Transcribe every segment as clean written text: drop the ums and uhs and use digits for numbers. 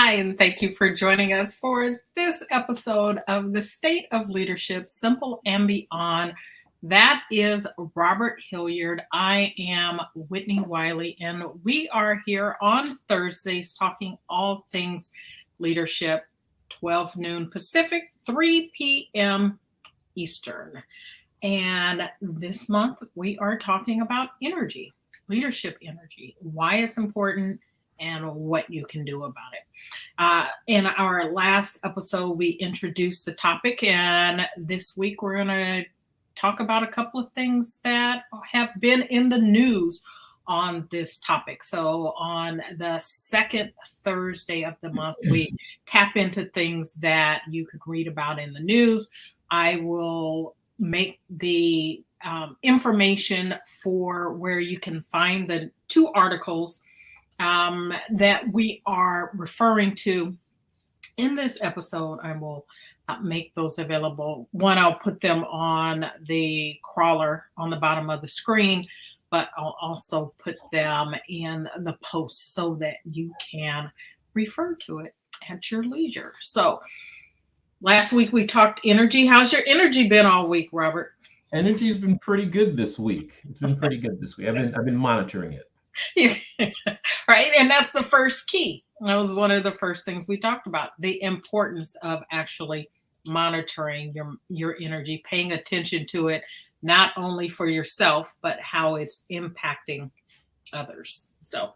Hi, and thank you for joining us for this episode of The State of Leadership, Simple and Beyond. That is Robert Hilliard. I am Whitney Wiley, and we are here on Thursdays talking all things leadership, 12 noon Pacific, 3 p.m. Eastern. And this month we are talking about energy, leadership energy, why it's important, and what you can do about it. In our last episode, we introduced the topic, and this week we're going to talk about a couple of things that have been in the news on this topic. So on the second Thursday of the month, we tap into things that you could read about in the news. I will make the information for where you can find the two articles that we are referring to in this episode. I will make those available. One, I'll put them on the crawler on the bottom of the screen, but I'll also put them in the post so that you can refer to it at your leisure. So last week we talked energy. How's your energy been all week, Robert? Energy's been pretty good this week. It's been pretty good this week. I've been monitoring it. Right. And that's the first key. That was one of the first things we talked about, the importance of actually monitoring your energy, paying attention to it, not only for yourself, but how it's impacting others. So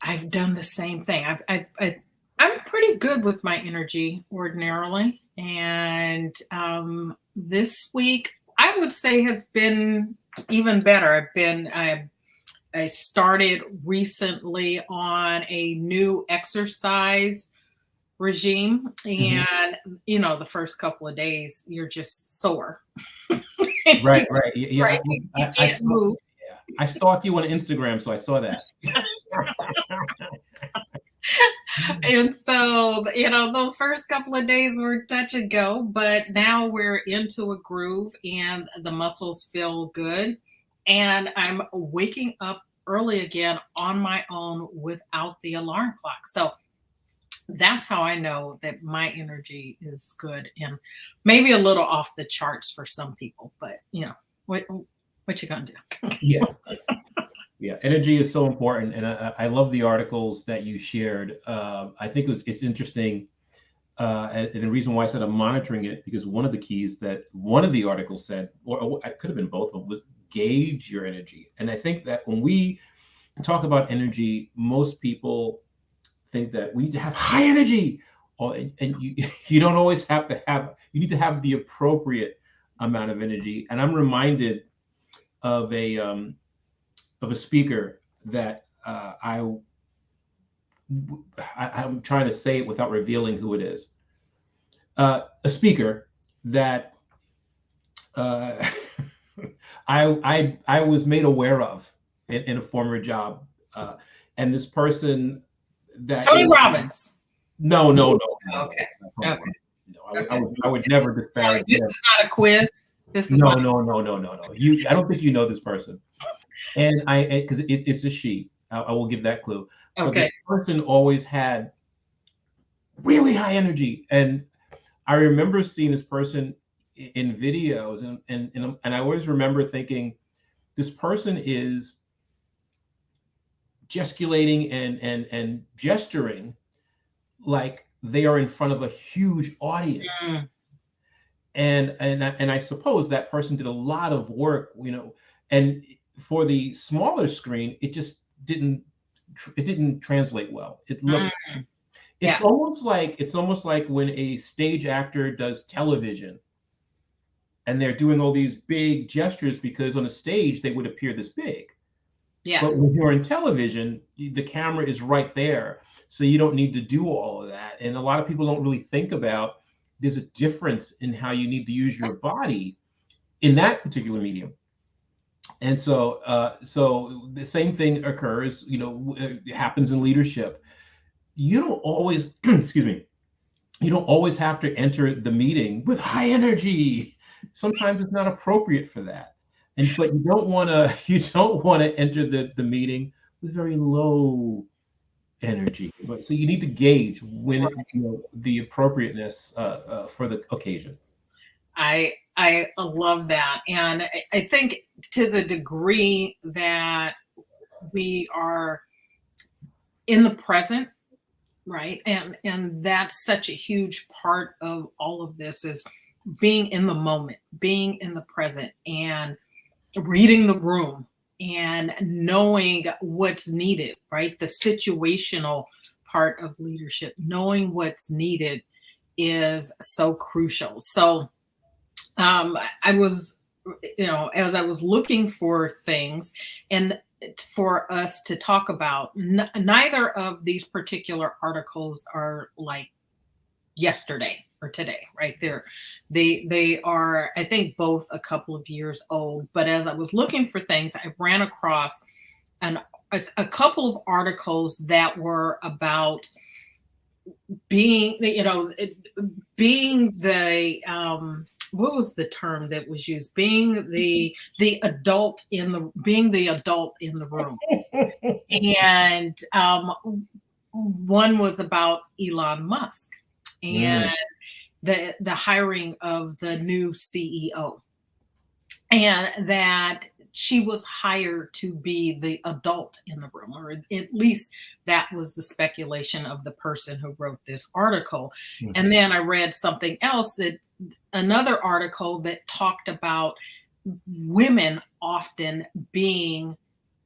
I've done the same thing. I'm pretty good with my energy ordinarily. And this week, I would say has been even better. I started recently on a new exercise regime, and the first couple of days you're just sore. Right. Yeah, right? You can't move. I stalked you on Instagram, so I saw that. And so, those first couple of days were touch and go, but now we're into a groove and the muscles feel good. And I'm waking up early again on my own without the alarm clock. So that's how I know that my energy is good, and maybe a little off the charts for some people, but what you gonna do? Yeah, energy is so important, and I love the articles that you shared. I think it's interesting, and the reason why I said I'm monitoring it, because one of the keys that one of the articles said, or it could have been both of them, was gauge your energy. And I think that when we talk about energy, most people think that we need to have high energy, and you don't always have to have. You need to have the appropriate amount of energy. And I'm reminded of a speaker that I'm trying to say it without revealing who it is. A speaker that I was made aware of in a former job, and this person that Tony Robbins. No. Okay. No, I would never disparage. This is not a quiz. This is no. not... I don't think you know this person. And because it's a she. I will give that clue. Okay. But this person always had really high energy, and I remember seeing this person in videos, and I always remember thinking, this person is gesticulating and gesturing like they are in front of a huge audience. And I suppose that person did a lot of work, and for the smaller screen, it just didn't translate well. It looked it's almost like when a stage actor does television and they're doing all these big gestures, because on a stage they would appear this big. Yeah. But when you're in television, the camera is right there, so you don't need to do all of that. And a lot of people don't really think about there's a difference in how you need to use your body in that particular medium. And so the same thing occurs, it happens in leadership. You don't always, excuse me, you don't always have to enter the meeting with high energy. Sometimes it's not appropriate for that. But you don't want to enter the meeting with very low energy. So you need to gauge when the appropriateness for the occasion. I love that, and I think to the degree that we are in the present, right, and that's such a huge part of all of this is being in the moment, being in the present, and reading the room and knowing what's needed, right? The situational part of leadership, knowing what's needed is so crucial. So I was, as I was looking for things and for us to talk about, neither of these particular articles are like yesterday or today, right? They are, I think, both a couple of years old. But as I was looking for things, I ran across an a couple of articles that were about being, being the what was the term that was used? Being the adult in the room. And one was about Elon Musk and the hiring of the new CEO, and that she was hired to be the adult in the room, or at least that was the speculation of the person who wrote this article. Mm-hmm. And then I read something else, that another article that talked about women often being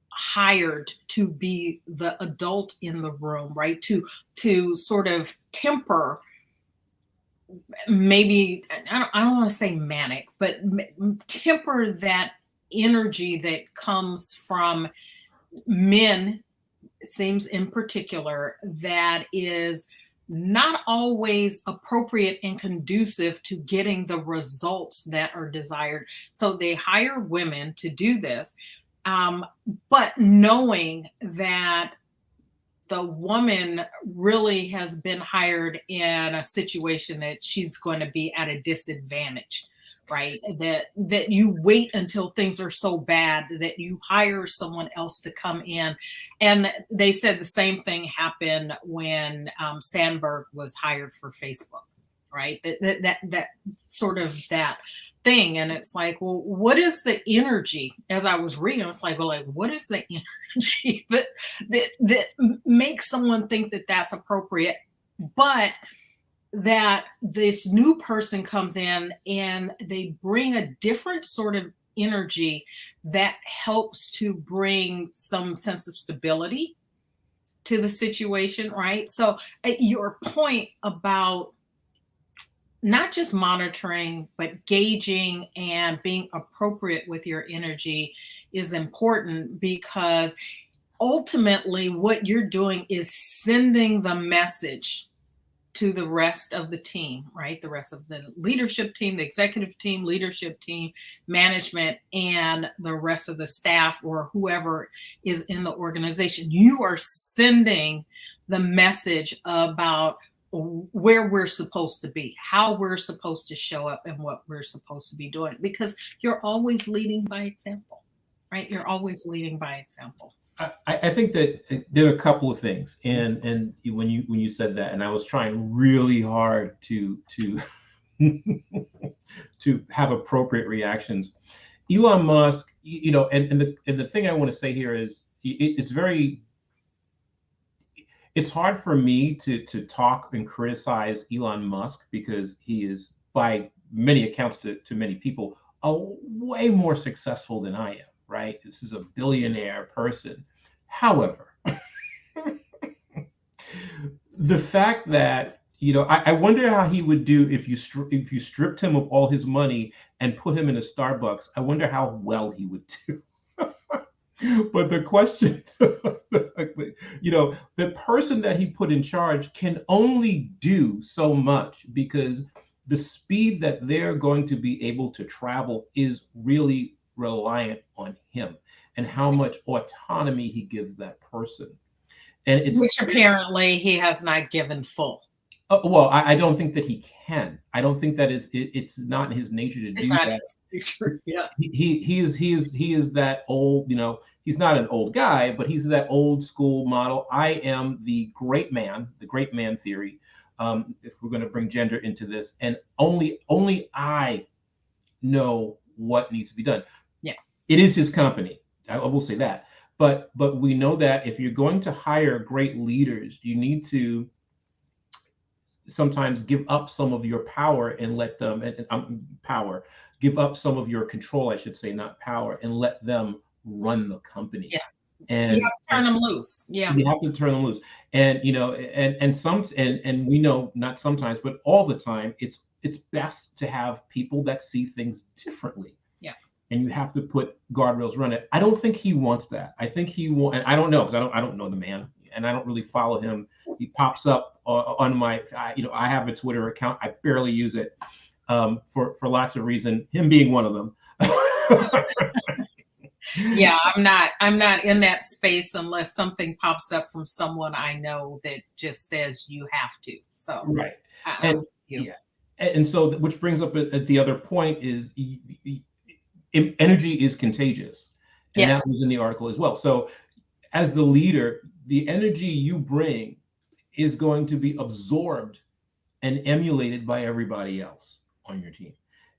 hired to be the adult in the room, right? To sort of temper, maybe, I don't want to say manic, but temper that energy that comes from men, it seems, in particular, that is not always appropriate and conducive to getting the results that are desired. So they hire women to do this, but knowing that the woman really has been hired in a situation that she's going to be at a disadvantage, right? That you wait until things are so bad that you hire someone else to come in. And they said the same thing happened when Sandberg was hired for Facebook, right? That sort of that thing. And it's like, well, what is the energy? As I was reading, I was like, well, what is the energy that makes someone think that that's appropriate, but that this new person comes in and they bring a different sort of energy that helps to bring some sense of stability to the situation, right? So your point about not just monitoring, but gauging and being appropriate with your energy is important, because ultimately what you're doing is sending the message to the rest of the team, right? The rest of the leadership team, the executive team, leadership team, management, and the rest of the staff or whoever is in the organization. You are sending the message about where we're supposed to be, how we're supposed to show up, and what we're supposed to be doing, because you're always leading by example, right? You're always leading by example. I think that there are a couple of things, and when you said that, and I was trying really hard to to have appropriate reactions. Elon Musk, and the thing I want to say here is it's hard for me to talk and criticize Elon Musk, because he is, by many accounts to many people, way more successful than I am, right? This is a billionaire person. However, the fact that, I wonder how he would do if you stripped him of all his money and put him in a Starbucks. I wonder how well he would do. But the question, the person that he put in charge can only do so much, because the speed that they're going to be able to travel is really reliant on him and how much autonomy he gives that person. And which apparently he has not given full. Well, I don't think that he can. I don't think that it's not in his nature to do that. Yeah. He is that old, he's not an old guy, but he's that old school model. I am the great man theory. If we're going to bring gender into this, and only I know what needs to be done. Yeah. It is his company. I will say that. But we know that if you're going to hire great leaders, you need to sometimes give up some of your power and let them give up some of your control, I should say, not power, and let them run the company. Yeah. And you have to turn them loose. Yeah. You have to turn them loose. And and we know, not sometimes, but all the time, it's best to have people that see things differently. Yeah. And you have to put guardrails around it. I don't think he wants that. I think he and I don't know, because I don't know the man, and I don't really follow him. He pops up on my, I have a Twitter account. I barely use it for lots of reasons, him being one of them. Yeah, I'm not in that space unless something pops up from someone I know that just says you have to. So right. And so, which brings up at the other point is energy is contagious. And yes. That was in the article as well. So as the leader, the energy you bring is going to be absorbed and emulated by everybody else on your team.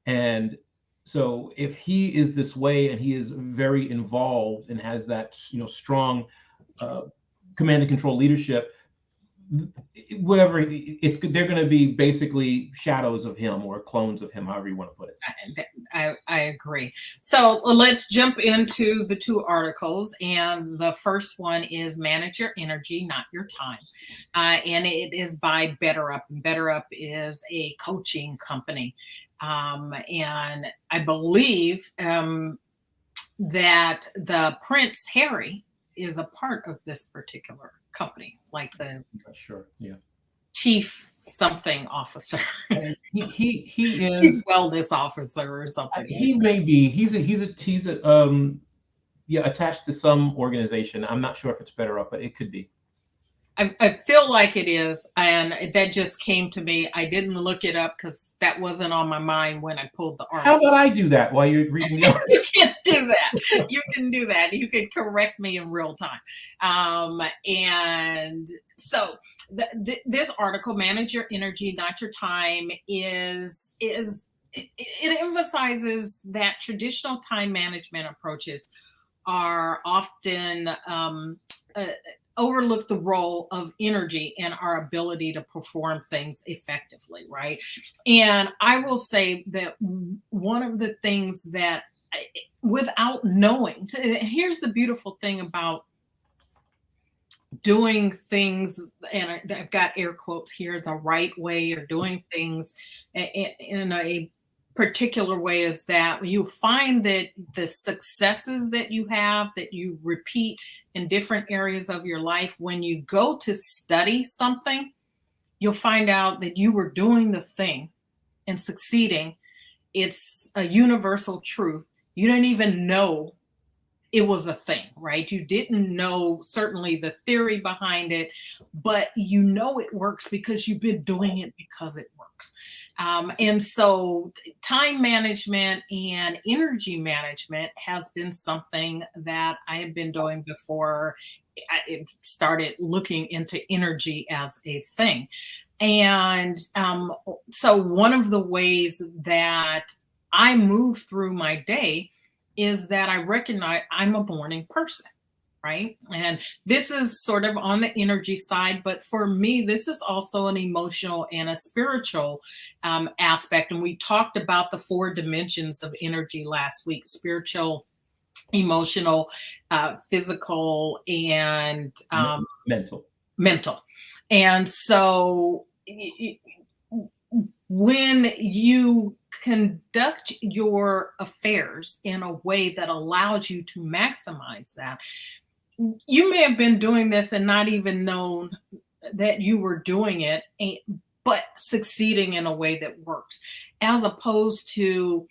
And so if he is this way, and he is very involved and has that strong command and control leadership, whatever they're going to be basically shadows of him or clones of him, however you want to put it. I agree. So let's jump into the two articles. And the first one is Manage Your Energy, Not Your Time. And it is by Better Up. And Better Up is a coaching company. And I believe that the Prince Harry is a part of this particular company, like the chief something officer. he is chief wellness officer or something. He may be. He's attached to some organization. I'm not sure if it's Better Up, but it could be. I feel like it is, and that just came to me. I didn't look it up because that wasn't on my mind when I pulled the article. How about I do that while you're reading the article? You can do that. You can do that. You can correct me in real time. And so this article, Manage Your Energy, Not Your Time, it emphasizes that traditional time management approaches are often overlook the role of energy and our ability to perform things effectively, right? And I will say that one of the things that without knowing, here's the beautiful thing about doing things, and I've got air quotes here, the right way, or doing things in a particular way, is that you find that the successes that you have, that you repeat in different areas of your life, when you go to study something, you'll find out that you were doing the thing and succeeding. It's a universal truth. You didn't even know it was a thing, right? You didn't know certainly the theory behind it, but you know it works because you've been doing it because it works. And so time management and energy management has been something that I have been doing before I started looking into energy as a thing. And so one of the ways that I move through my day is that I recognize I'm a morning person. Right. And this is sort of on the energy side, but for me, this is also an emotional and a spiritual aspect. And we talked about the 4 dimensions of energy last week: spiritual, emotional, physical, and mental. And so when you conduct your affairs in a way that allows you to maximize that, you may have been doing this and not even known that you were doing it, but succeeding in a way that works, as opposed to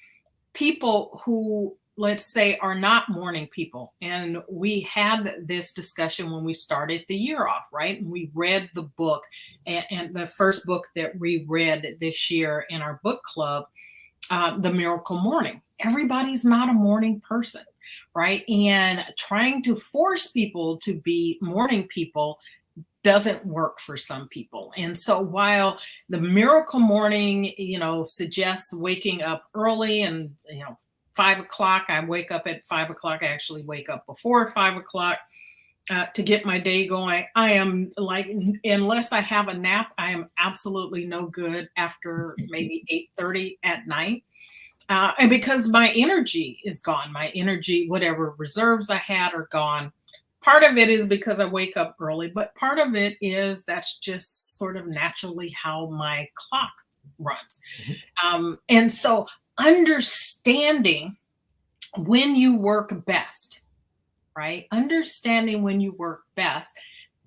people who, let's say, are not morning people. And we had this discussion when we started the year off, right? And we read the book, and the first book that we read this year in our book club, The Miracle Morning. Everybody's not a morning person. right? And trying to force people to be morning people doesn't work for some people. And so while the miracle morning, suggests waking up early and, 5 o'clock, I wake up at 5 o'clock. I actually wake up before 5 o'clock to get my day going. I am like, unless I have a nap, I am absolutely no good after maybe 8:30 at night. And because my energy is gone, my energy, whatever reserves I had are gone. Part of it is because I wake up early, but part of it is that's just sort of naturally how my clock runs. And so understanding when you work best, right? Understanding when you work best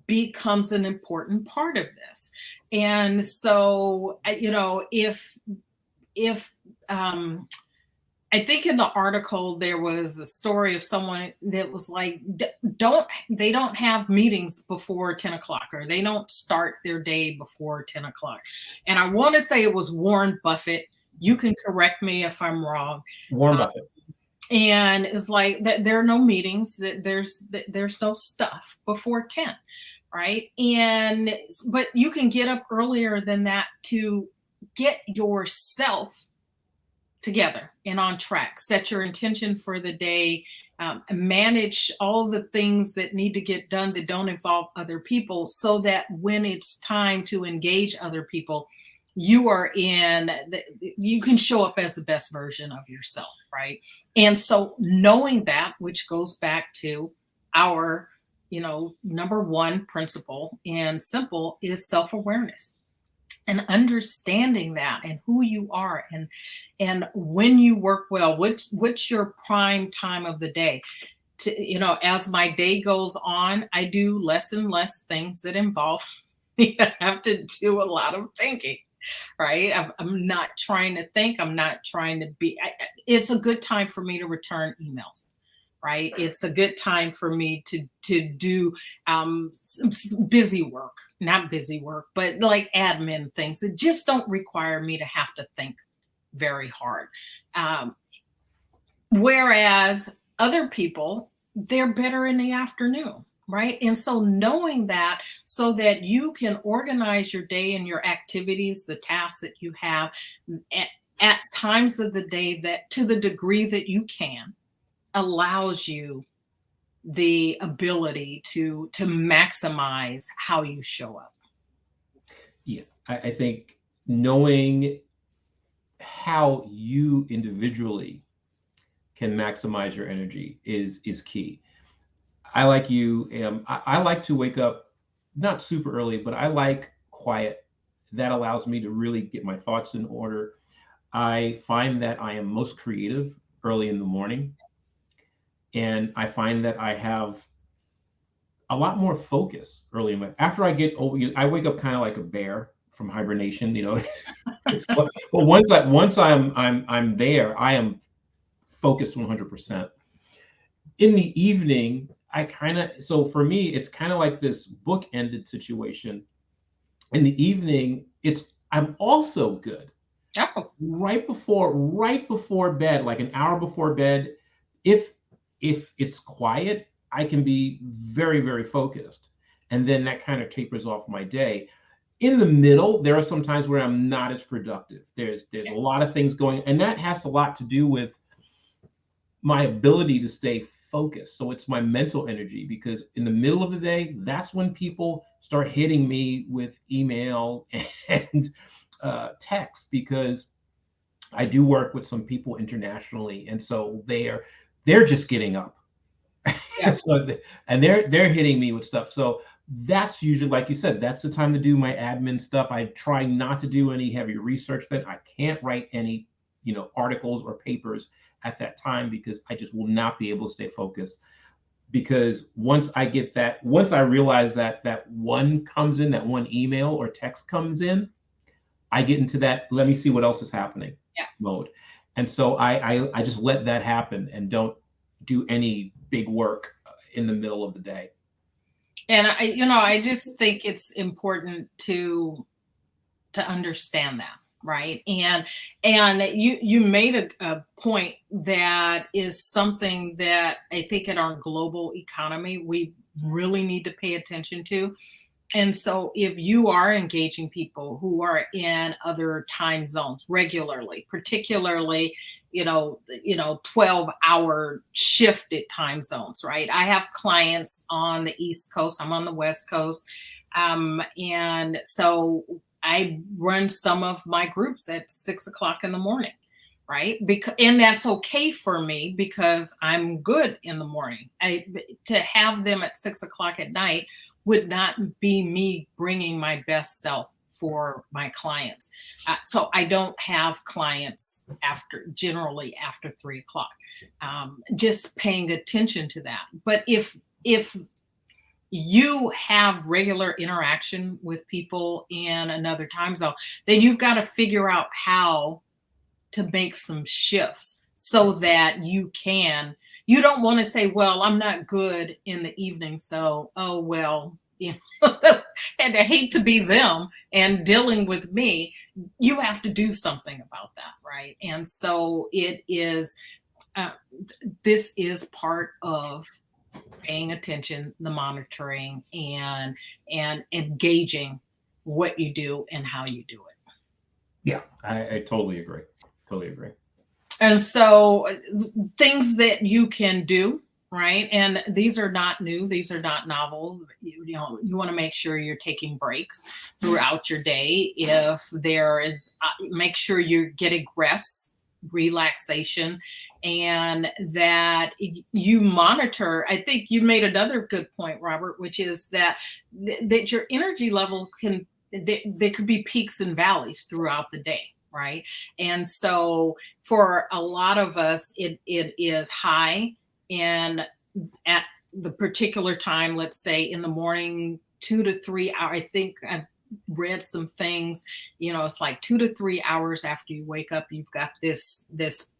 becomes an important part of this. And so, if I think in the article there was a story of someone that was like, they don't have meetings before 10 o'clock, or they don't start their day before 10 o'clock. And I want to say it was Warren Buffett. You can correct me if I'm wrong. Warren Buffett. And it's like that there are no meetings, that there's no stuff before 10, right? But you can get up earlier than that to get yourself together and on track. Set your intention for the day, manage all the things that need to get done that don't involve other people, so that when it's time to engage other people, you can show up as the best version of yourself, right? And so knowing that, which goes back to our, number one principle and simple, is self-awareness. And understanding that and who you are, and when you work well, what's your prime time of the day. As my day goes on, I do less and less things that involve me to have to do a lot of thinking, right? I'm not trying to think. I'm not trying to be. It's a good time for me to return emails, right? It's a good time for me to do busy work, not busy work, but like admin things that just don't require me to have to think very hard. Whereas other people, they're better in the afternoon, right? And so knowing that, so that you can organize your day and your activities, the tasks that you have at times of the day, that to the degree that you can, allows you the ability to maximize how you show up. Yeah, I think knowing how you individually can maximize your energy is key. I, like you, I like to wake up not super early, but I like quiet. That allows me to really get my thoughts in order. I find that I am most creative early in the morning. And I find that I have a lot more focus early in my, after I get over, I wake up kind of like a bear from hibernation, but once I'm there, I am focused 100%. In the evening, so for me, it's kind of like this book-ended situation. In the evening, I'm also good. Oh. Right before bed, like an hour before bed, if it's quiet, I can be very, very focused. And then that kind of tapers off my day. In the middle, there are some times where I'm not as productive. There's a lot of things going, and that has a lot to do with my ability to stay focused. So it's my mental energy, because in the middle of the day, that's when people start hitting me with email and text, because I do work with some people internationally, and so they're just getting up. Yeah. And they're hitting me with stuff. So that's usually, like you said, that's the time to do my admin stuff. I try not to do any heavy research. Then I can't write any, articles or papers at that time, because I just will not be able to stay focused. Because once I realize that one comes in, that one email or text comes in, I get into that, let me see what else is happening mode. And so I just let that happen and don't do any big work in the middle of the day. And I just think it's important to understand that, right? And you made a point that is something that I think in our global economy we really need to pay attention to. And so if you are engaging people who are in other time zones regularly, particularly, 12-hour shifted time zones, right? I have clients on the East Coast, I'm on the West Coast. And so I run some of my groups at 6 o'clock in the morning, right? Because and that's okay for me because I'm good in the morning. To have them at 6 o'clock at night would not be me bringing my best self for my clients. So I don't have clients generally after 3 o'clock. Just paying attention to that. But if you have regular interaction with people in another time zone, then you've got to figure out how to make some shifts so that you don't want to say, well, I'm not good in the evening, so oh well, and I hate to be them and dealing with me. You have to do something about that, right? And so it is uh, this is part of paying attention, the monitoring, and engaging what you do and how you do it. Yeah, I totally agree. Totally agree. And so things that you can do, right? And these are not new, these are not novel. You want to make sure you're taking breaks throughout your day. If there is, make sure you're getting rest, relaxation, and that you monitor. I think you made another good point, Robert, which is that your energy level there could be peaks and valleys throughout the day, right? And so for a lot of us, it is high and at the particular time, let's say in the morning, 2 to 3 hours. I think I've read some things, it's like 2 to 3 hours after you wake up, you've got this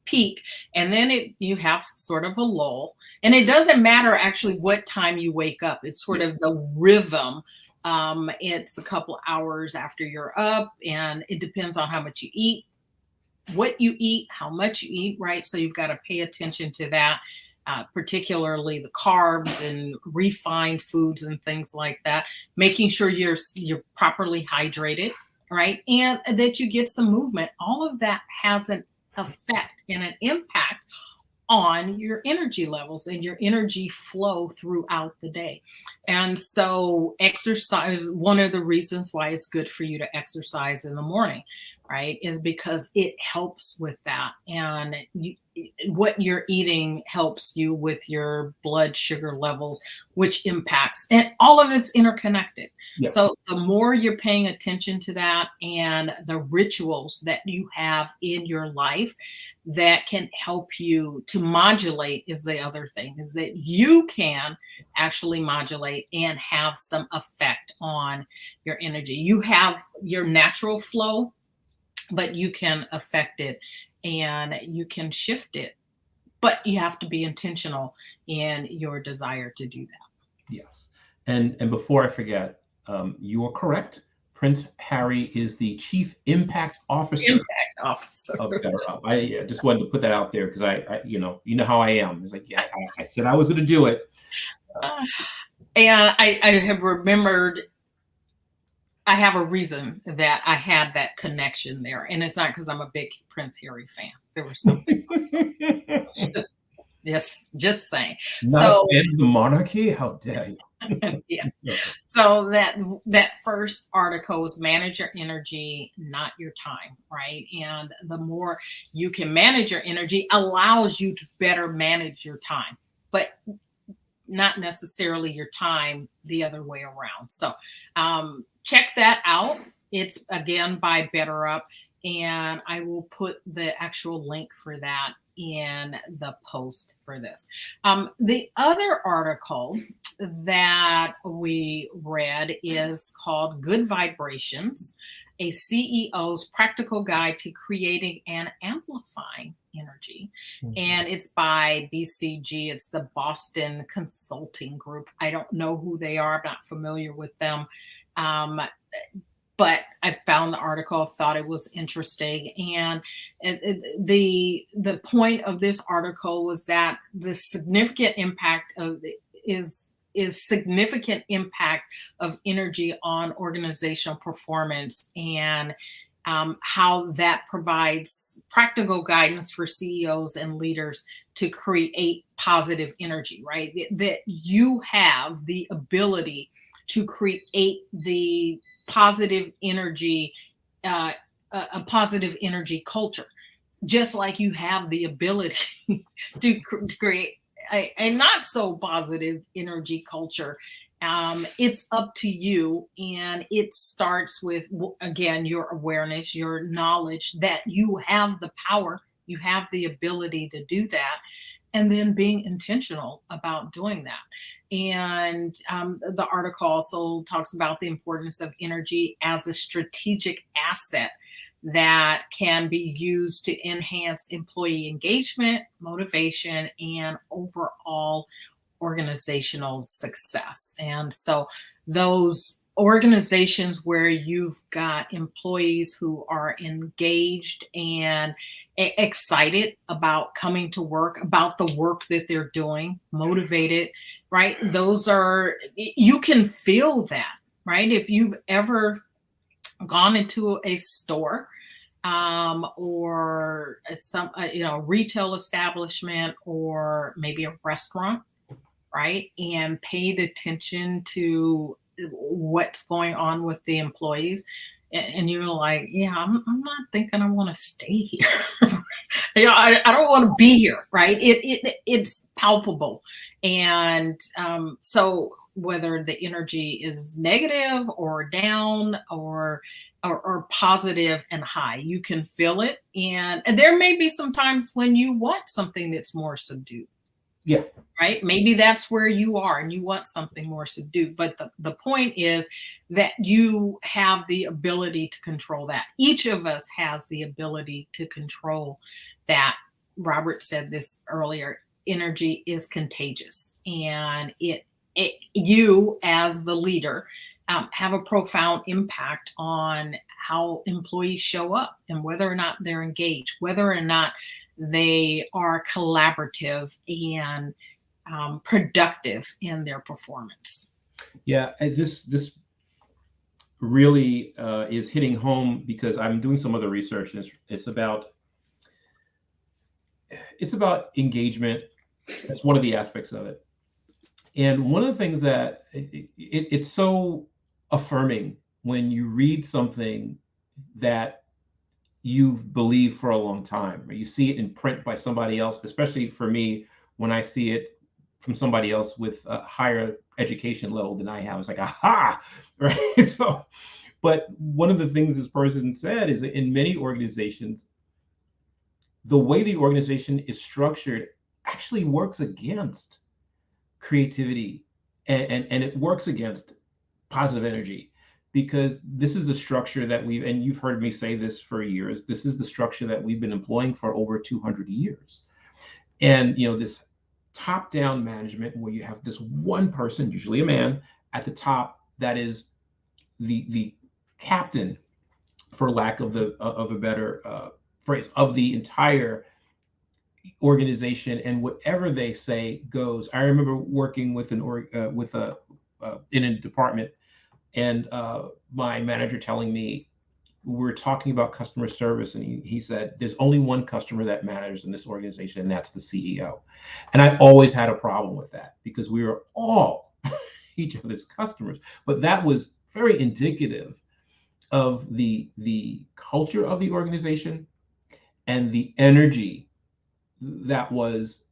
peak, and then you have sort of a lull. And it doesn't matter actually what time you wake up, it's sort of the rhythm. It's a couple hours after you're up, and it depends on how much you eat, what you eat, how much you eat, right? So you've got to pay attention to that, particularly the carbs and refined foods and things like that. Making sure you're properly hydrated, right, and that you get some movement. All of that has an effect and an impact on your energy levels and your energy flow throughout the day. And so exercise, one of the reasons why it's good for you to exercise in the morning, right, is because it helps with that. And what you're eating helps you with your blood sugar levels, which impacts, and all of it's interconnected. Yeah. So the more you're paying attention to that and the rituals that you have in your life that can help you to modulate is the other thing, is that you can actually modulate and have some effect on your energy. You have your natural flow, but you can affect it and you can shift it, but you have to be intentional in your desire to do that. Yes. And before I forget, you are correct. Prince Harry is the Chief Impact Officer. Impact Officer. Of BetterUp. I just wanted to put that out there because I you know how I am. It's like, yeah, I said I was going to do it. And I have remembered, I have a reason that I had that connection there. And it's not because I'm a big Prince Harry fan. There was something. just saying. Not so a fan of the monarchy? How dare you? Yeah. So that first article is manage your energy, not your time, right? And the more you can manage your energy allows you to better manage your time, but not necessarily your time the other way around. So check that out. It's again by BetterUp, and I will put the actual link for that in the post for this. The other article that we read is called Good Vibrations, a CEO's Practical Guide to Creating and Amplifying Energy. Mm-hmm. And it's by BCG. It's the Boston Consulting Group. I don't know who they are. I'm not familiar with them. but I found the article, thought it was interesting, and the point of this article was that the significant impact of is significant impact of energy on organizational performance, and how that provides practical guidance for CEOs and leaders to create positive energy, right? That you have the ability to create the positive energy, uh, a positive energy culture, just like you have the ability to create a not so positive energy culture. It's up to you, and it starts with, again, your awareness, your knowledge that you have the power, you have the ability to do that, and then being intentional about doing that. And the article also talks about the importance of energy as a strategic asset that can be used to enhance employee engagement, motivation, and overall organizational success. And so, those organizations where you've got employees who are engaged and excited about coming to work, about the work that they're doing, motivated, right? Those are, you can feel that, right? If you've ever gone into a store, or some retail establishment, or maybe a restaurant, right, and paid attention to what's going on with the employees, and you're like, yeah, I'm not thinking I want to stay here. I don't want to be here, right? It's palpable. And so whether the energy is negative or down, or positive and high, you can feel it. And there may be some times when you want something that's more subdued. Yeah. Right? Maybe that's where you are and you want something more subdued. But the point is that you have the ability to control that. Each of us has the ability to control that. Robert said this earlier, energy is contagious, and you as the leader have a profound impact on how employees show up, and whether or not they're engaged, whether or not they are collaborative and productive in their performance. Yeah, and this really is hitting home, because I'm doing some other research, and it's about engagement. That's one of the aspects of it. And one of the things that it's so affirming when you read something that you've believed for a long time, or you see it in print by somebody else, especially for me, when I see it from somebody else with a higher education level than I have. It's like, aha, right? So, but one of the things this person said is that in many organizations, the way the organization is structured actually works against creativity, and it works against positive energy, because this is a structure that and you've heard me say this for years, this is the structure that we've been employing for over 200 years. And this top-down management, where you have this one person, usually a man, at the top, that is the captain, for lack of a better phrase, of the entire organization, and whatever they say goes. I remember working with in a department, and my manager telling me, we're talking about customer service, and he said, there's only one customer that matters in this organization, and that's the CEO. And I always had a problem with that, because we were all each other's customers. But that was very indicative of the culture of the organization and the energy that was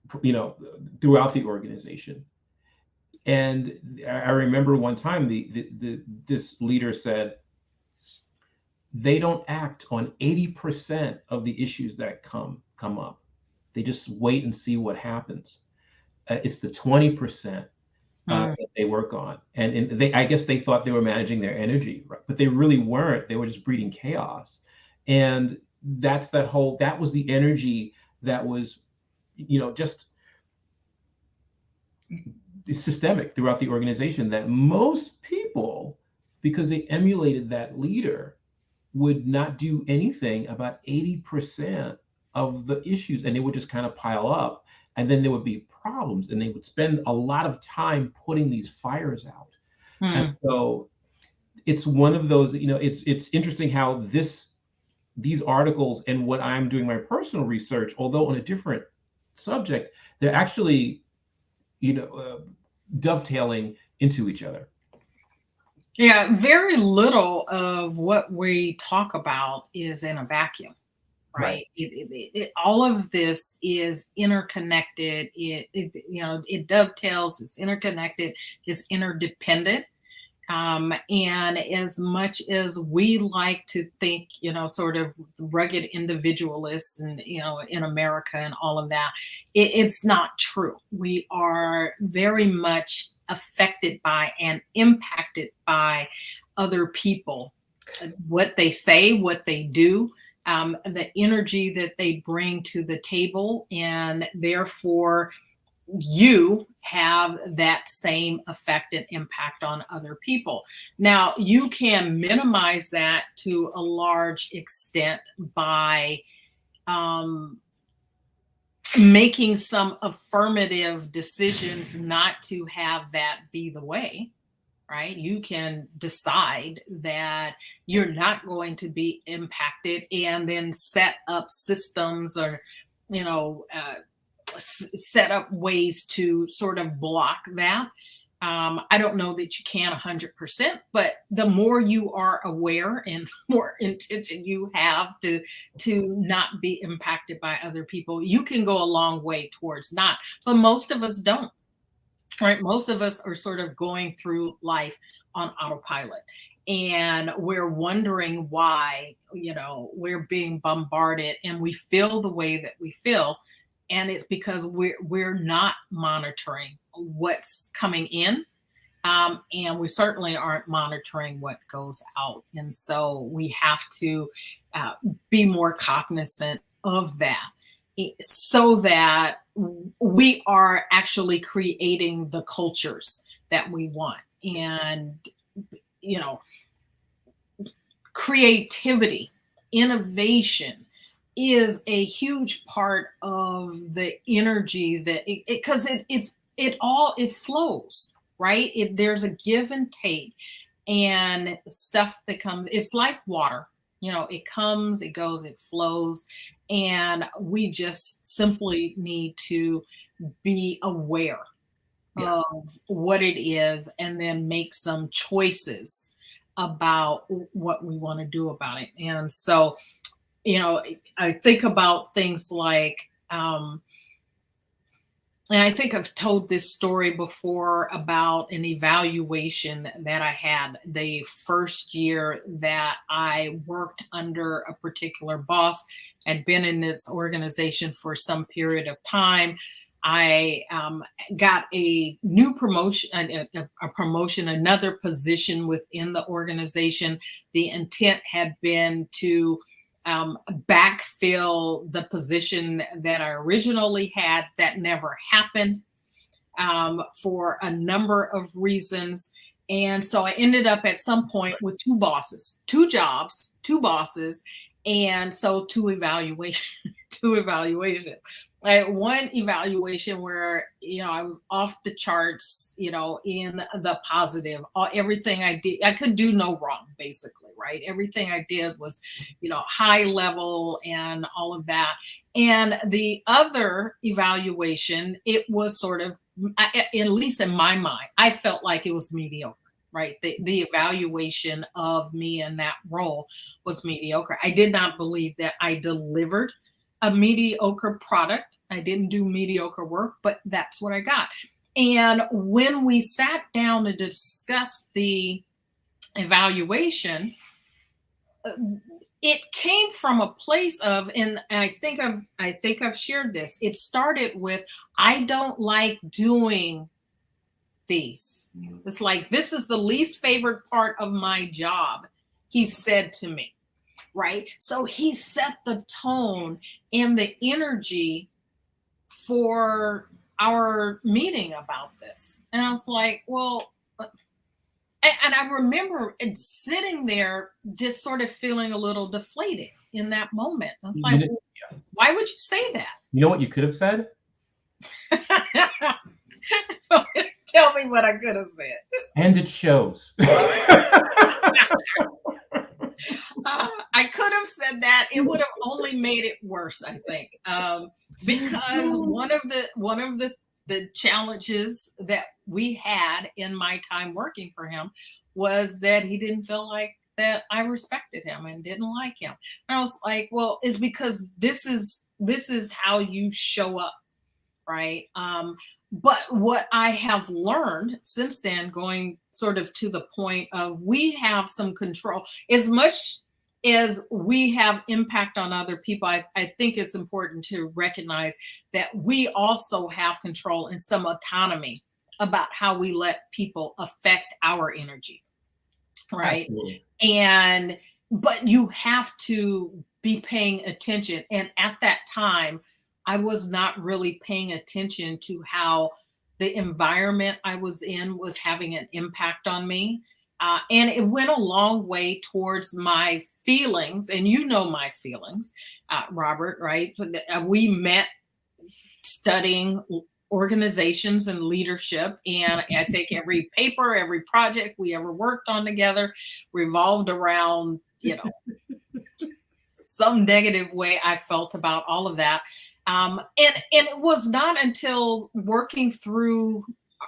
throughout the organization. And I remember one time this leader said, they don't act on 80% of the issues that come up. They just wait and see what happens. It's the 20% that they work on. And I guess they thought they were managing their energy, right? But they really weren't. They were just breeding chaos. And that was the energy that was, just systemic throughout the organization, that most people, because they emulated that leader would not do anything about 80% of the issues, and they would just kind of pile up, and then there would be problems, and they would spend a lot of time putting these fires out. And so it's one of those, it's interesting how these articles and what I'm doing my personal research, although on a different subject, they're actually, dovetailing into each other. Yeah, very little of what we talk about is in a vacuum, right? All of this is interconnected. It dovetails. It's interconnected. It's interdependent. And as much as we like to think, sort of rugged individualists and, in America and all of that, it's not true. We are very much affected by and impacted by other people, what they say, what they do, the energy that they bring to the table, and therefore you have that same effect and impact on other people. Now, you can minimize that to a large extent by making some affirmative decisions not to have that be the way, right? You can decide that you're not going to be impacted and then set up systems or, set up ways to sort of block that. I don't know that you can 100%, but the more you are aware and the more intention you have to not be impacted by other people, you can go a long way towards not. But most of us don't, right? Most of us are sort of going through life on autopilot. And we're wondering why, we're being bombarded and we feel the way that we feel. And it's because we're not monitoring what's coming in, and we certainly aren't monitoring what goes out. And so we have to be more cognizant of that, so that we are actually creating the cultures that we want. And creativity, innovation is a huge part of the energy that because it flows, right? There's a give and take, and stuff that comes, it's like water, it comes, it goes, it flows, and we just simply need to be aware of what it is and then make some choices about what we want to do about it. And so I think about things like, and I think I've told this story before about an evaluation that I had the first year that I worked under a particular boss. I'd been in this organization for some period of time. I got a new promotion, a promotion, another position within the organization. The intent had been to backfill the position that I originally had. That never happened for a number of reasons. And so I ended up at some point with two bosses, two jobs, two bosses. And so two evaluations. One evaluation where, I was off the charts, in the positive. Everything I did, I could do no wrong, basically, right? Everything I did was, high level and all of that. And the other evaluation, it was sort of, at least in my mind, I felt like it was mediocre. Right. The evaluation of me in that role was mediocre. I did not believe that I delivered a mediocre product. I didn't do mediocre work, but that's what I got. And when we sat down to discuss the evaluation, it came from a place of, and I think I've shared this. It started with, I don't like doing these. It's like, this is the least favorite part of my job, he said to me, right? So he set the tone and the energy for our meeting about this. And I was like, well, and I remember sitting there just sort of feeling a little deflated in that moment. I was like, well, why would you say that? You know what you could have said? Tell me what I could have said. And it shows. I could have said that. It would have only made it worse, I think, because one of the challenges that we had in my time working for him was that he didn't feel like that I respected him and didn't like him. And I was like, well, it's because this is how you show up, right? But what I have learned since then, going sort of to the point of we have some control, as much as we have impact on other people, I think it's important to recognize that we also have control and some autonomy about how we let people affect our energy, right? Absolutely. But you have to be paying attention. And at that time, I was not really paying attention to how the environment I was in was having an impact on me. And it went a long way towards my feelings. And you know my feelings, Robert, right? We met studying organizations and leadership. And I think every paper, every project we ever worked on together revolved around, some negative way I felt about all of that. And it was not until working through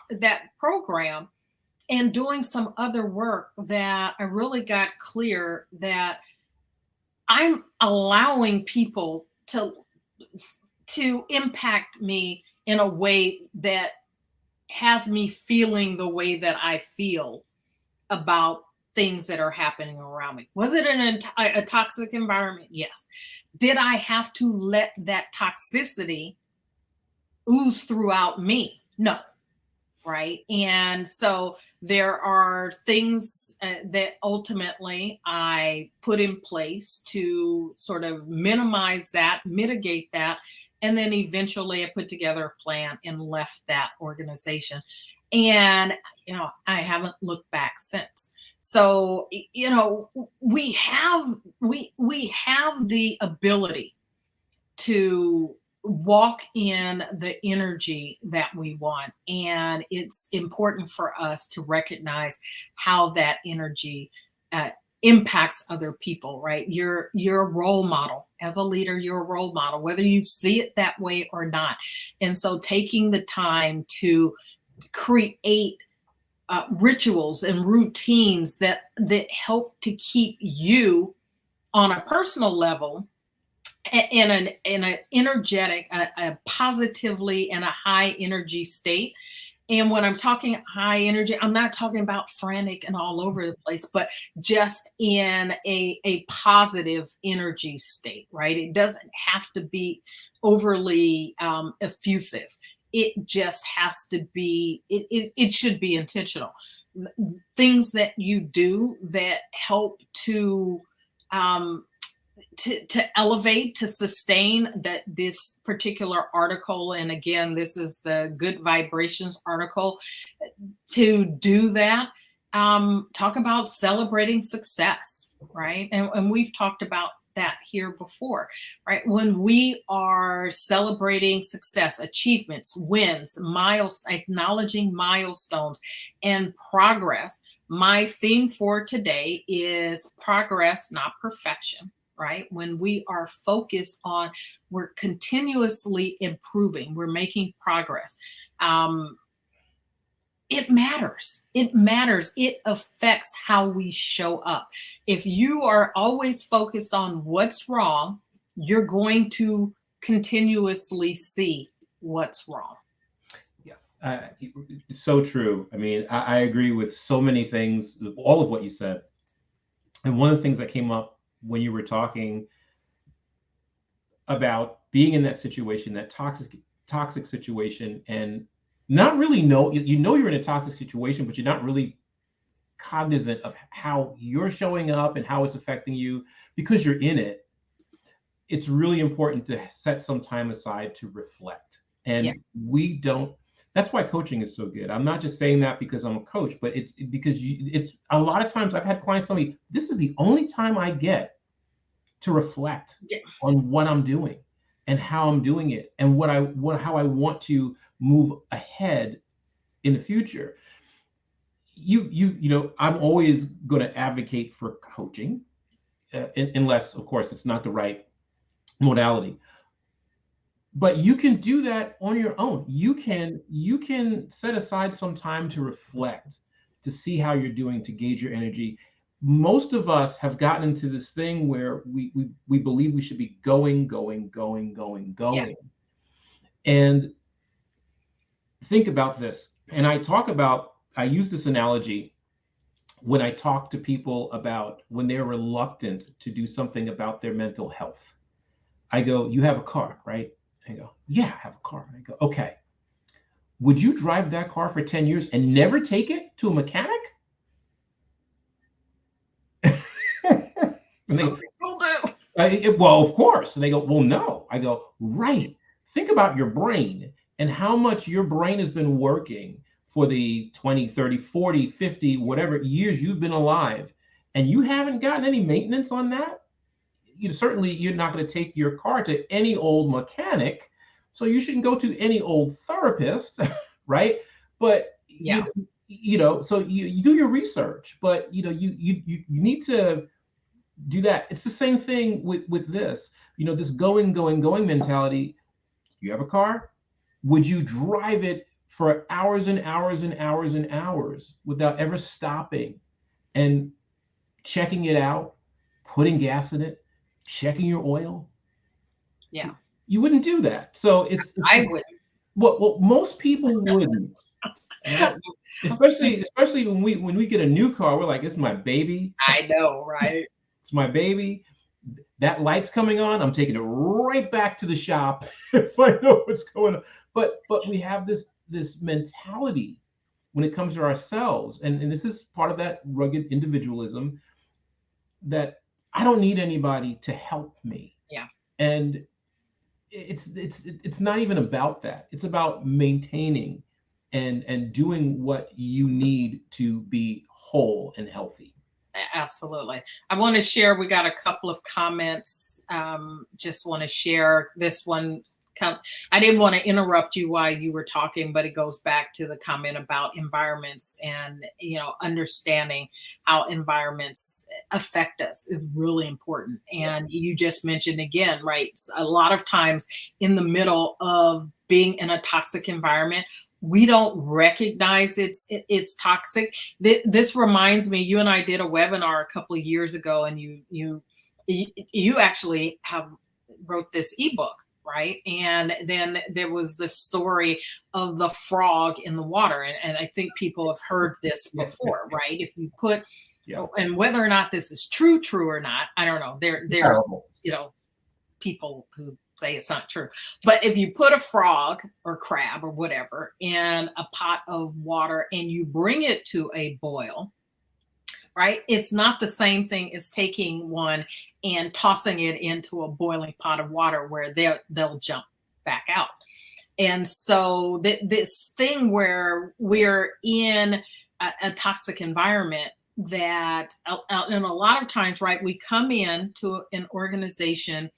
that program and doing some other work that I really got clear that I'm allowing people to impact me in a way that has me feeling the way that I feel about things that are happening around me. Was it a toxic environment? Yes. Did I have to let that toxicity ooze throughout me? No. Right. And so there are things that ultimately I put in place to sort of minimize that, mitigate that. And then eventually I put together a plan and left that organization. And, I haven't looked back since. So, we have the ability to walk in the energy that we want. And it's important for us to recognize how that energy impacts other people, right? You're a role model. As a leader, you're a role model, whether you see it that way or not. And so taking the time to create rituals and routines that help to keep you on a personal level in an energetic, a positively and a high energy state. And when I'm talking high energy, I'm not talking about frantic and all over the place, but just in a positive energy state, right? It doesn't have to be overly effusive. It just has to be, it should be intentional. Things that you do that help to elevate, to sustain that this particular article. And again, this is the Good Vibrations article. To do that, talk about celebrating success, right? And we've talked about that here before, right? When we are celebrating success, achievements, wins, acknowledging milestones and progress. My theme for today is progress, not perfection, right? When we are focused on, we're continuously improving, we're making progress. It matters. It matters. It affects how we show up. If you are always focused on what's wrong, you're going to continuously see what's wrong. Yeah, so true. I mean, I agree with so many things, all of what you said. And one of the things that came up when you were talking about being in that situation, that toxic situation, and not really you're in a toxic situation, but you're not really cognizant of how you're showing up and how it's affecting you because you're in it. It's really important to set some time aside to reflect. And That's why coaching is so good. I'm not just saying that because I'm a coach, but it's because it's a lot of times I've had clients tell me this is the only time I get to reflect on what I'm doing and how I'm doing it and how I want to move ahead in the future. I'm always going to advocate for coaching, unless, of course, it's not the right modality. But you can do that on your own. You can set aside some time to reflect, to see how you're doing, to gauge your energy. Most of us have gotten into this thing where we believe we should be going. Yeah. And think about this. And I use this analogy when I talk to people about when they're reluctant to do something about their mental health. I go, you have a car, right? I go, yeah, I have a car. I go, okay. Would you drive that car for 10 years and never take it to a mechanic? Some people do. Well, of course. And they go, well, no. I go, right. Think about your brain and how much your brain has been working for the 20, 30, 40, 50, whatever years you've been alive, and you haven't gotten any maintenance on that. Certainly you're not going to take your car to any old mechanic, so you shouldn't go to any old therapist, right? But Yeah. So you do your research, but you need to do that. It's the same thing with this, this going mentality. You have a car, would you drive it for hours and hours and hours and hours without ever stopping and checking it out, putting gas in it, checking your oil? Yeah. You wouldn't do that. So I wouldn't. Well, most people wouldn't. Right? Especially when we get a new car, we're like, it's my baby. I know, right? It's my baby. That light's coming on, I'm taking it right back to the shop if I know what's going on. But we have this mentality when it comes to ourselves, and this is part of that rugged individualism, that I don't need anybody to help me. Yeah. And it's not even about that. It's about maintaining and doing what you need to be whole and healthy. Absolutely. I want to share, we got a couple of comments. Just want to share this one. I didn't want to interrupt you while you were talking, but it goes back to the comment about environments and, understanding how environments affect us is really important. And you just mentioned again, right? A lot of times in the middle of being in a toxic environment, we don't recognize it's toxic. This reminds me, you and I did a webinar a couple of years ago, and you actually wrote this ebook, right? And then there was the story of the frog in the water, and I think people have heard this before, right? If you put, and whether or not this is true or not, I don't know. There's people who say it's not true. But if you put a frog or crab or whatever in a pot of water and you bring it to a boil, right? It's not the same thing as taking one and tossing it into a boiling pot of water where they'll jump back out. And so this thing where we're in a toxic environment, that and a lot of times, right, we come in to an organization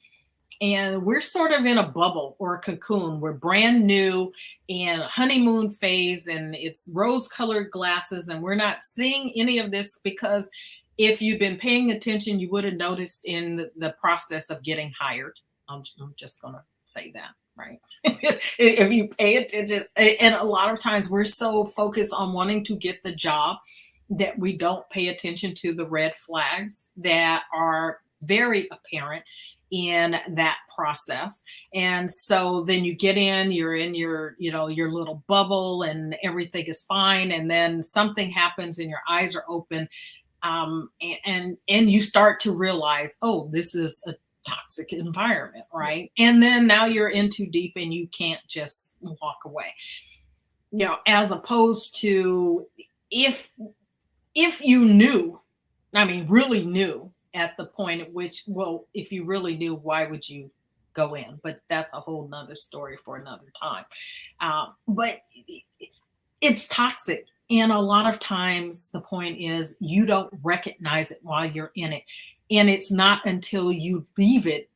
and we're sort of in a bubble or a cocoon. We're brand new and honeymoon phase, and it's rose-colored glasses, and we're not seeing any of this, because if you've been paying attention, you would have noticed in the process of getting hired. I'm just going to say that, right? If you pay attention, and a lot of times we're so focused on wanting to get the job that we don't pay attention to the red flags that are very apparent in that process. And so then you get in, you're in your little bubble and everything is fine. And then something happens and your eyes are open. And you start to realize, oh, this is a toxic environment, right? And then now you're in too deep and you can't just walk away. As opposed to if you knew, really knew, at the point at which, well, if you really knew, why would you go in, but that's a whole nother story for another time. But it's toxic. And a lot of times the point is you don't recognize it while you're in it. And it's not until you leave it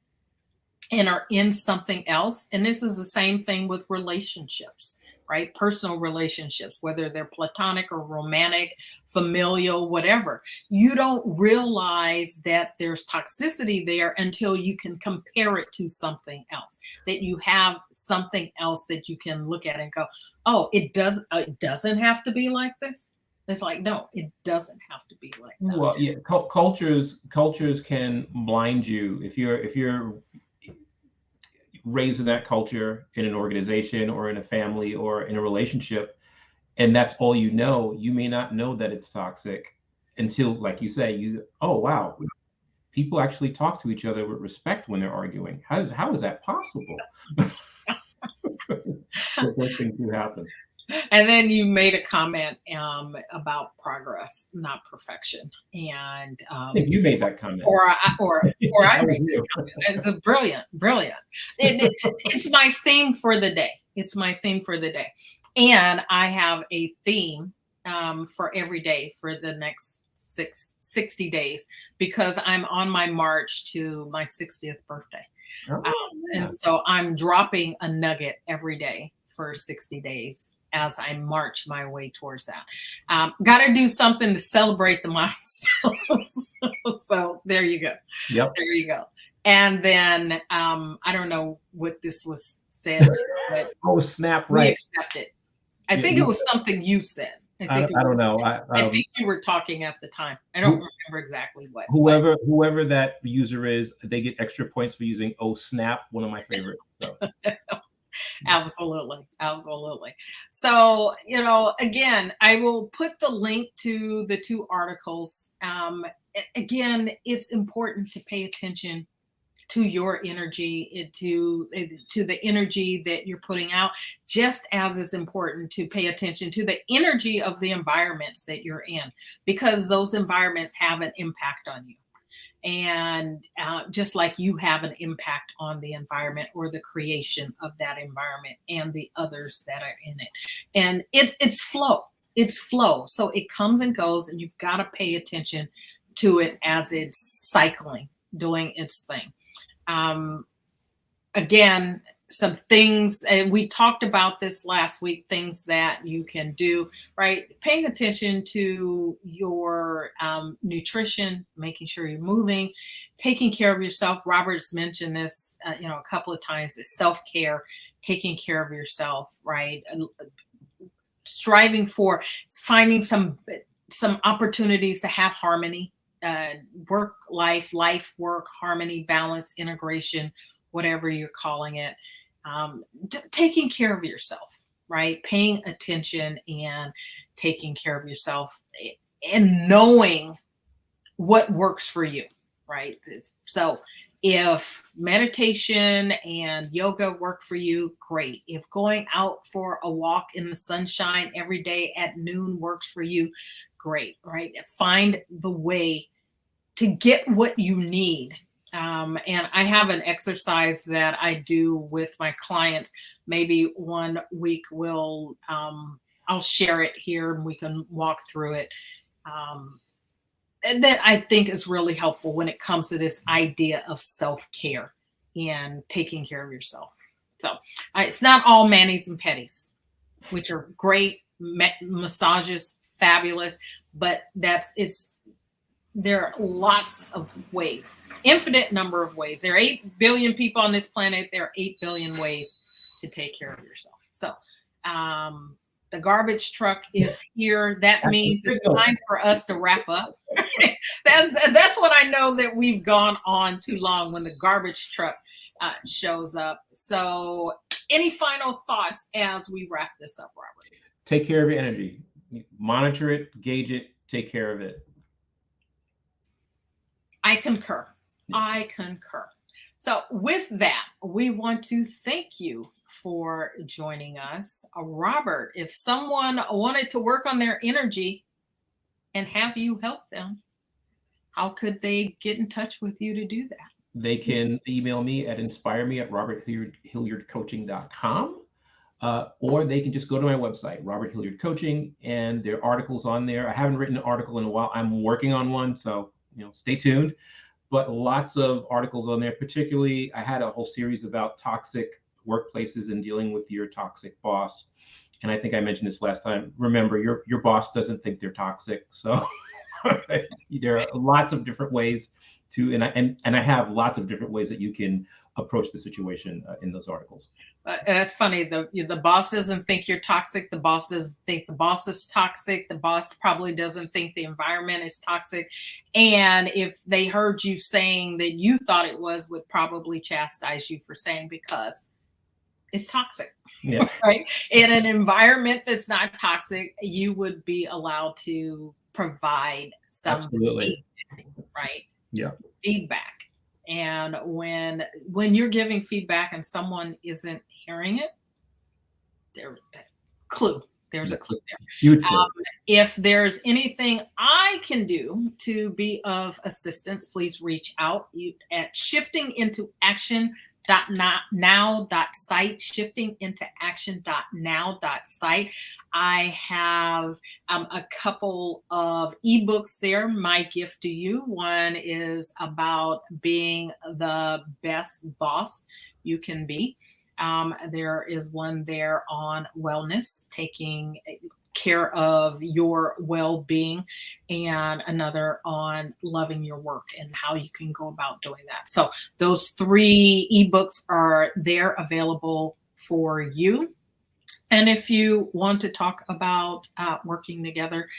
and are in something else. And this is the same thing with relationships, right? Personal relationships, whether they're platonic or romantic, familial, whatever. You don't realize that there's toxicity there until you can compare it to something else, that you have something else that you can look at and go, oh, it doesn't have to be like this. It's like, no, it doesn't have to be like that. Well, yeah, cultures can blind you if you're raised in that culture, in an organization or in a family or in a relationship, and that's all you know. You may not know that it's toxic until, like you say, oh wow, people actually talk to each other with respect when they're arguing. How is that possible? Those things do happen. And then you made a comment about progress, not perfection. And I think you made that comment. Or I made that comment. It's a brilliant. It's my theme for the day. It's my theme for the day. And I have a theme for every day for the next 60 days, because I'm on my march to my 60th birthday. And so I'm dropping a nugget every day for 60 days as I march my way towards that. Got to do something to celebrate the milestones. So there you go. Yep. There you go. And then I don't know what this was said, but oh snap! Right. We accept it. I think it was something you said. I don't know. I think you were talking at the time. I don't remember exactly what. Whoever that user is, they get extra points for using "oh snap." One of my favorites. So. Absolutely. So, again, I will put the link to the 2 articles. Again, it's important to pay attention to your energy, to the energy that you're putting out, just as it's important to pay attention to the energy of the environments that you're in, because those environments have an impact on you. And just like you have an impact on the environment or the creation of that environment and the others that are in it. And it's flow. It's flow. So it comes and goes, and you've got to pay attention to it as it's cycling, doing its thing. Again, some things, and we talked about this last week, things that you can do, right? Paying attention to your nutrition, making sure you're moving, taking care of yourself. Robert's mentioned this, a couple of times, is self-care, taking care of yourself, right? Striving for finding some opportunities to have harmony, work, life, work, harmony, balance, integration, whatever you're calling it. Taking care of yourself, right? Paying attention and taking care of yourself and knowing what works for you, right? So if meditation and yoga work for you, great. If going out for a walk in the sunshine every day at noon works for you, great, right? Find the way to get what you need. And I have an exercise that I do with my clients. Maybe one week I'll share it here and we can walk through it. And that I think is really helpful when it comes to this idea of self-care and taking care of yourself. So it's not all manis and petties, which are great. Massages, fabulous, but there are lots of ways, infinite number of ways. There are 8 billion people on this planet. There are 8 billion ways to take care of yourself. So the garbage truck is here. That means it's time for us to wrap up. That's when I know that we've gone on too long, when the garbage truck shows up. So any final thoughts as we wrap this up, Robert? Take care of your energy. Monitor it, gauge it, take care of it. I concur. So with that, we want to thank you for joining us. Robert, if someone wanted to work on their energy and have you help them, how could they get in touch with you to do that? They can email me at inspireme@roberthilliardcoaching.com. Or they can just go to my website, Robert Hilliard Coaching, and there are articles on there. I haven't written an article in a while. I'm working on one, so stay tuned. But lots of articles on there. Particularly, I had a whole series about toxic workplaces and dealing with your toxic boss. And I think I mentioned this last time. Remember, your boss doesn't think they're toxic, so there are lots of different ways to, and I have lots of different ways that you can approach the situation in those articles. And that's funny. The boss doesn't think you're toxic. The boss doesn't think the boss is toxic. The boss probably doesn't think the environment is toxic. And if they heard you saying that you thought it was, would probably chastise you for saying, because it's toxic. Yeah. Right. In an environment that's not toxic, you would be allowed to provide some Absolutely. feedback, right? Yeah. Feedback. And when you're giving feedback and someone isn't hearing it, there's a clue there. Huge clue. If there's anything I can do to be of assistance, please reach out at shiftingintoaction.now.site, shiftingintoaction.now.site. I have a couple of ebooks there. My gift to you. One is about being the best boss you can be. There is one there on wellness, taking care of your well-being, and another on loving your work and how you can go about doing that. So those 3 ebooks are there available for you. And if you want to talk about working together,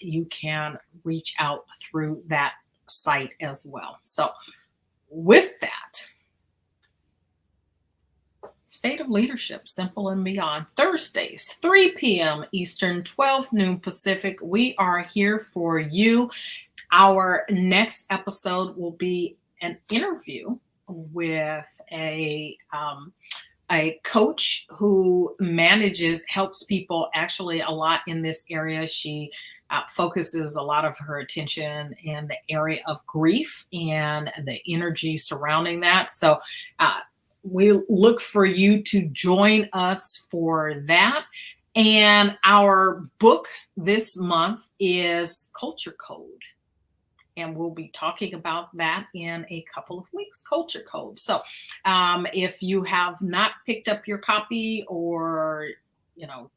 you can reach out through that site as well. So with that, State of Leadership, Simple and Beyond, Thursdays, 3 p.m. Eastern, 12 noon Pacific. We are here for you. Our next episode will be an interview with a coach who helps people actually a lot in this area. She focuses a lot of her attention in the area of grief and the energy surrounding that. So we look for you to join us for that. And our book this month is Culture Code. And we'll be talking about that in a couple of weeks, Culture Code. So if you have not picked up your copy or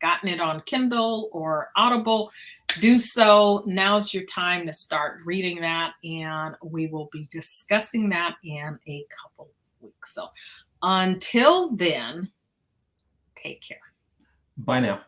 gotten it on Kindle or Audible, do so. Now's your time to start reading that. And we will be discussing that in a couple of weeks. So until then, take care. Bye now.